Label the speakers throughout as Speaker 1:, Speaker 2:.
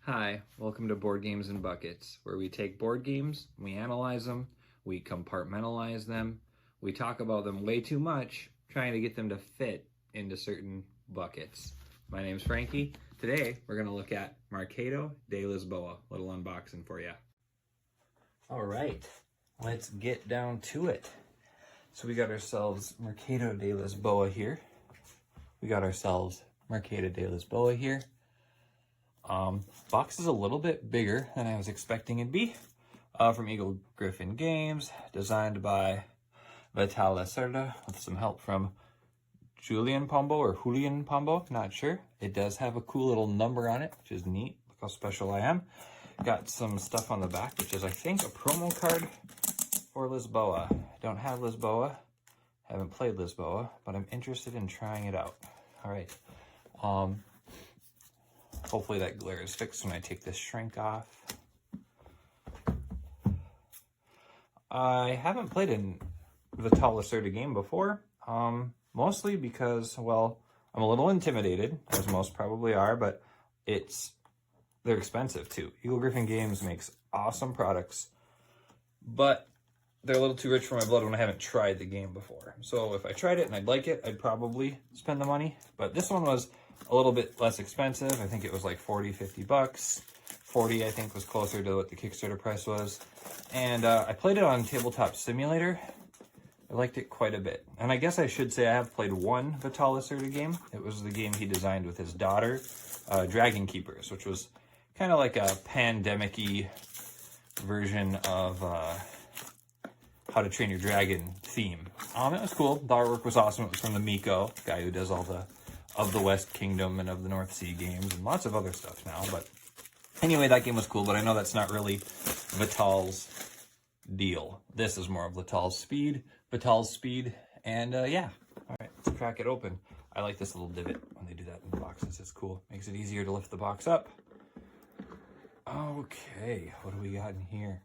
Speaker 1: Hi, welcome to Board Games and Buckets, where we take board games, we analyze them, we compartmentalize them, we talk about them way too much, trying to get them to fit into certain buckets. My name's Frankie. Today, we're going to look at Mercado de Lisboa. Little unboxing for you. All right, let's get down to it. So we got ourselves Mercado de Lisboa here. Box is a little bit bigger than I was expecting it'd be. From Eagle-Gryphon Games, designed by Vital Lacerda, with some help from Julian Pombo, not sure. It does have a cool little number on it, which is neat. Look how special I am. Got some stuff on the back, which is, I think, a promo card for Lisboa. Don't have Lisboa, haven't played Lisboa, but I'm interested in trying it out. All right. Hopefully that glare is fixed when I take this shrink off. I haven't played a Vital Lacerda game before, mostly because, well, I'm a little intimidated, as most probably are, but they're expensive too. Eagle-Gryphon Games makes awesome products, but they're a little too rich for my blood when I haven't tried the game before. So if I tried it and I'd like it, I'd probably spend the money. But this one was a little bit less expensive. I think it was like 40, 50 bucks. 40, I think, was closer to what the Kickstarter price was. And I played it on Tabletop Simulator. I liked it quite a bit. And I guess I should say I have played one Vital Lacerda game. It was the game he designed with his daughter, Dragon Keepers, which was kind of like a pandemic-y version of How to Train Your Dragon theme. It was cool. The artwork was awesome. It was from the Miko, guy who does all the Of the West Kingdom and Of the North Sea games and lots of other stuff now. But anyway, that game was cool, but I know that's not really Vital's deal. This is more of Vital's speed, and yeah. All right, let's crack it open. I like this little divot when they do that in the boxes. It's cool. Makes it easier to lift the box up. Okay, what do we got in here?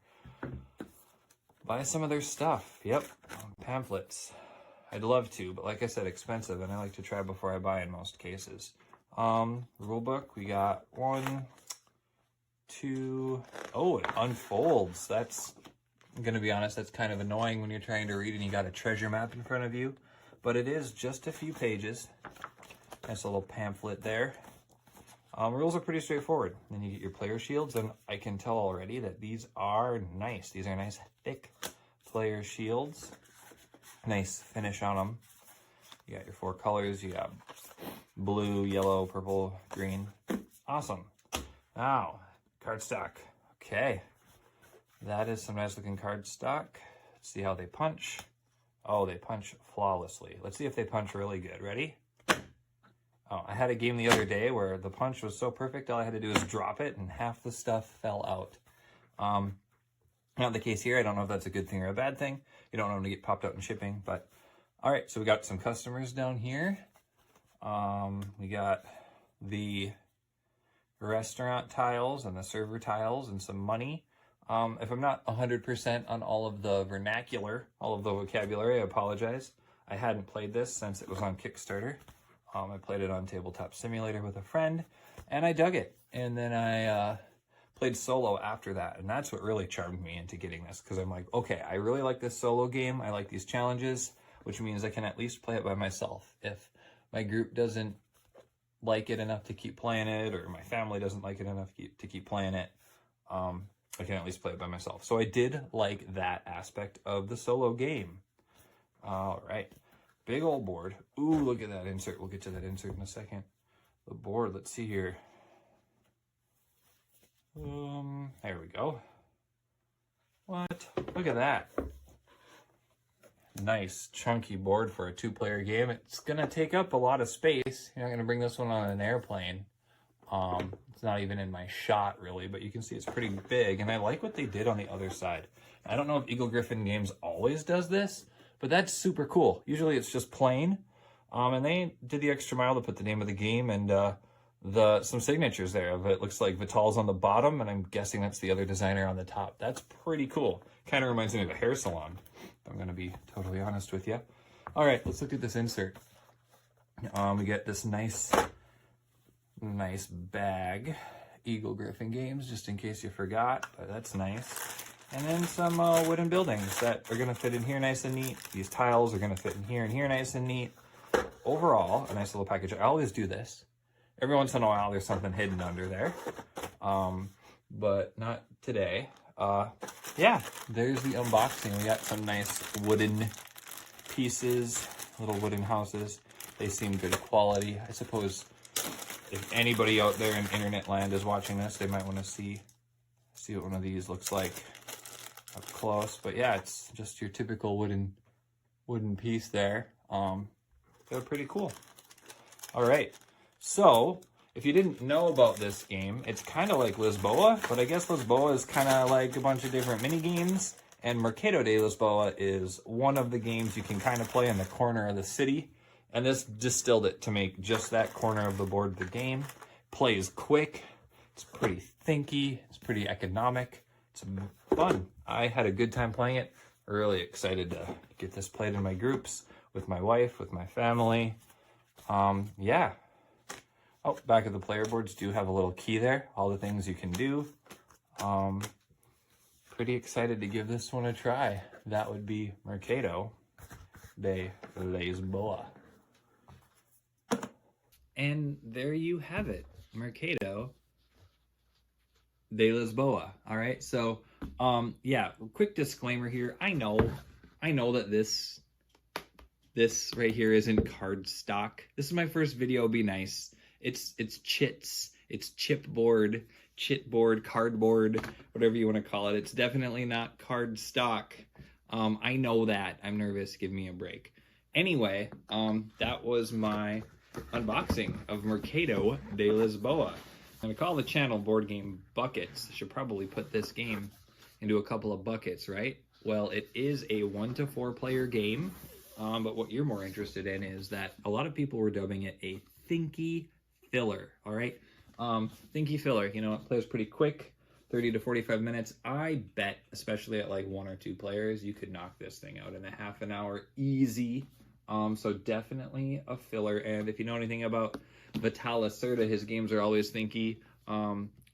Speaker 1: Buy some of their stuff. Yep, pamphlets. I'd love to, but like I said, expensive, and I like to try before I buy in most cases. Rule book, we got 1, 2, oh, it unfolds. I'm gonna be honest, that's kind of annoying when you're trying to read and you got a treasure map in front of you, but it is just a few pages. Nice little pamphlet there. Rules are pretty straightforward. Then you get your player shields, and I can tell already that these are nice. These are nice, thick player shields. Nice finish on them. You got your 4 colors. You got blue, yellow, purple, green. Awesome. Now, cardstock. Okay. That is some nice looking cardstock. Let's see how they punch. Oh, they punch flawlessly. Let's see if they punch really good. Ready? Oh, I had a game the other day where the punch was so perfect, all I had to do was drop it and half the stuff fell out. Not the case here. I don't know if that's a good thing or a bad thing. You don't want them to get popped out in shipping, but all right. So we got some customers down here. We got the restaurant tiles and the server tiles and some money. If I'm not 100% on all of the vernacular, all of the vocabulary, I apologize. I hadn't played this since it was on Kickstarter. I played it on Tabletop Simulator with a friend, and I dug it. And then I played solo after that, and that's what really charmed me into getting this, because I'm like, okay, I really like this solo game. I like these challenges, which means I can at least play it by myself. If my group doesn't like it enough to keep playing it, or my family doesn't like it enough to keep playing it, I can at least play it by myself. So I did like that aspect of the solo game. All right, big old board. Ooh, look at that insert. We'll get to that insert in a second. The board, let's see here. There we go. What? Look at that. Nice chunky board for a 2-player game. It's gonna take up a lot of space. You're not gonna bring this one on an airplane. It's not even in my shot really, but you can see it's pretty big, and I like what they did on the other side. I don't know if Eagle-Gryphon Games always does this, but that's super cool. Usually it's just plain, and they did the extra mile to put the name of the game and some signatures there. It looks like Vital's on the bottom, and I'm guessing that's the other designer on the top. That's pretty cool. Kind of reminds me of a hair salon, if I'm going to be totally honest with you. All right, let's look at this insert. We get this nice bag. Eagle-Gryphon Games, just in case you forgot, but that's nice. And then some wooden buildings that are gonna fit in here nice and neat. These tiles are gonna fit in here and here nice and neat. Overall, a nice little package. I always do this. Every once in a while, there's something hidden under there, but not today. Yeah, there's the unboxing. We got some nice wooden pieces, little wooden houses. They seem good quality. I suppose if anybody out there in internet land is watching this, they might want to see what one of these looks like up close. But yeah, it's just your typical wooden piece there. They're pretty cool. All right, so if you didn't know about this game, it's kind of like Lisboa, but I guess Lisboa is kind of like a bunch of different mini games, and Mercado de Lisboa is one of the games you can kind of play in the corner of the city, and this distilled it to make just that corner of the board the game. Plays quick, it's pretty thinky, it's pretty economic, it's fun. I had a good time playing it. Really excited to get this played in my groups, with my wife, with my family. Yeah. Oh, back of the player boards do have a little key there. All the things you can do. Pretty excited to give this one a try. That would be Mercado de Lisboa. And there you have it. Mercado de Lisboa. All right. So, yeah, quick disclaimer here. I know that this right here isn't card stock. This is my first video. Be nice. It's chits. It's chipboard, cardboard, whatever you want to call it. It's definitely not card stock. I know that. I'm nervous. Give me a break. Anyway, that was my unboxing of Mercado de Lisboa. I'm going to call the channel Board Game Buckets. I should probably put this game into a couple of buckets, right? Well, it is a 1 to 4 player game. But what you're more interested in is that a lot of people were dubbing it a thinky filler, all right? Thinky filler, you know, it plays pretty quick, 30 to 45 minutes. I bet, especially at like 1 or 2 players, you could knock this thing out in a half an hour easy. So definitely a filler. And if you know anything about Vital Lacerda, his games are always thinky.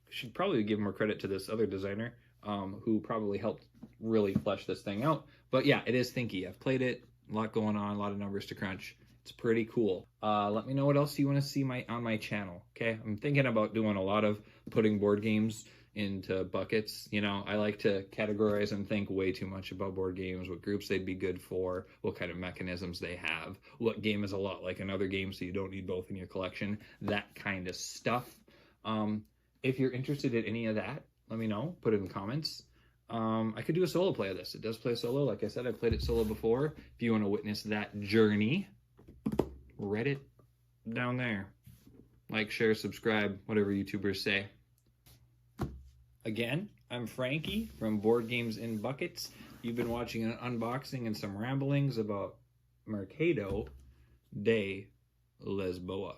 Speaker 1: Should probably give more credit to this other designer who probably helped really flesh this thing out. But yeah, it is thinky. I've played it. A lot going on, a lot of numbers to crunch. It's pretty cool. Let me know what else you want to see on my channel, okay? I'm thinking about doing a lot of putting board games into buckets. You know, I like to categorize and think way too much about board games, what groups they'd be good for, what kind of mechanisms they have, what game is a lot like another game so you don't need both in your collection, that kind of stuff. If you're interested in any of that, let me know. Put it in the comments. I could do a solo play of this. It does play solo. Like I said, I played it solo before. If you want to witness that journey, Reddit down there. Like, share, subscribe, whatever YouTubers say. Again, I'm Frankie from Board Games in Buckets. You've been watching an unboxing and some ramblings about Mercado de Lisboa.